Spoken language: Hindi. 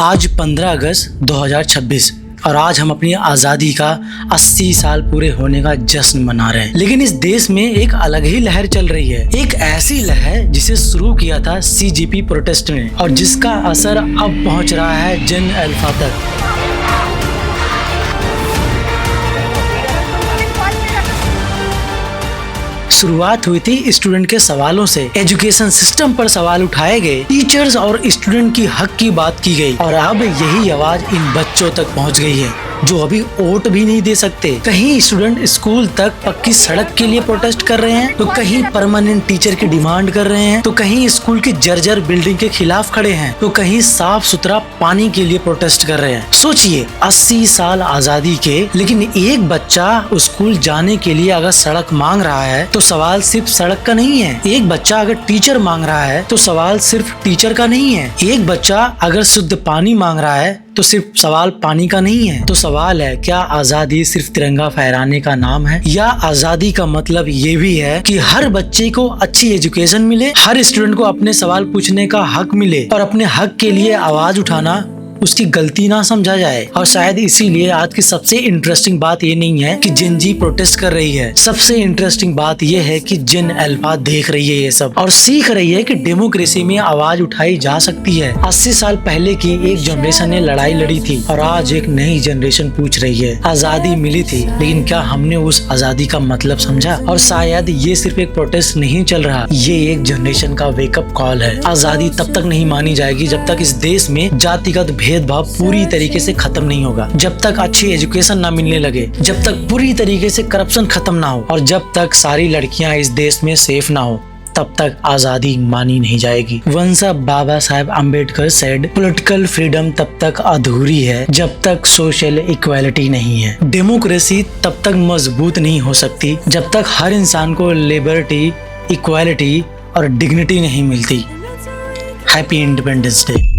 आज 15 अगस्त 2026 और आज हम अपनी आज़ादी का 80 साल पूरे होने का जश्न मना रहे हैं। लेकिन इस देश में एक अलग ही लहर चल रही है, एक ऐसी लहर जिसे शुरू किया था CJP प्रोटेस्ट ने और जिसका असर अब पहुंच रहा है जन अल्फा तक। शुरुआत हुई थी स्टूडेंट के सवालों से, एजुकेशन सिस्टम पर सवाल उठाए गए, टीचर्स और स्टूडेंट की हक की बात की गई और अब यही आवाज इन बच्चों तक पहुंच गई है जो अभी वोट भी नहीं दे सकते। कहीं स्टूडेंट स्कूल तक पक्की सड़क के लिए प्रोटेस्ट कर रहे हैं, तो कहीं परमानेंट टीचर की डिमांड कर रहे हैं, तो कहीं स्कूल की जर्जर बिल्डिंग के खिलाफ खड़े हैं, तो कहीं साफ सुथरा पानी के लिए प्रोटेस्ट कर रहे हैं। सोचिए 80 साल आजादी के, लेकिन एक बच्चा स्कूल जाने के लिए अगर सड़क मांग रहा है तो सवाल सिर्फ सड़क का नहीं है। एक बच्चा अगर टीचर मांग रहा है तो सवाल सिर्फ टीचर का नहीं है। एक बच्चा अगर शुद्ध पानी मांग रहा है तो सिर्फ सवाल पानी का नहीं है। तो सवाल है, क्या आजादी सिर्फ तिरंगा फहराने का नाम है, या आजादी का मतलब ये भी है कि हर बच्चे को अच्छी एजुकेशन मिले, हर स्टूडेंट को अपने सवाल पूछने का हक मिले और अपने हक के लिए आवाज उठाना उसकी गलती ना समझा जाए। और शायद इसीलिए आज की सबसे इंटरेस्टिंग बात ये नहीं है कि जेन जी प्रोटेस्ट कर रही है, सबसे इंटरेस्टिंग बात ये है कि जेन अल्फा देख रही है ये सब और सीख रही है कि डेमोक्रेसी में आवाज उठाई जा सकती है। 80 साल पहले की एक जनरेशन ने लड़ाई लड़ी थी और आज एक नई जनरेशन पूछ रही है, आजादी मिली थी लेकिन क्या हमने उस आजादी का मतलब समझा? और शायद ये सिर्फ एक प्रोटेस्ट नहीं चल रहा, ये एक जनरेशन का वेकअप कॉल है। आजादी तब तक नहीं मानी जाएगी जब तक इस देश में जातिगत भेदभाव पूरी तरीके से खत्म नहीं होगा, जब तक अच्छी एजुकेशन ना मिलने लगे, जब तक पूरी तरीके से करप्शन खत्म ना हो और जब तक सारी लड़कियां इस देश में सेफ ना हो, तब तक आजादी मानी नहीं जाएगी। Once Baba Saheb Ambedkar said, political freedom तब तक अधूरी है जब तक सोशल इक्वालिटी नहीं है। डेमोक्रेसी तब तक मजबूत नहीं हो सकती जब तक हर इंसान को लिबर्टी, इक्वालिटी और डिग्निटी नहीं मिलती। Happy independence day.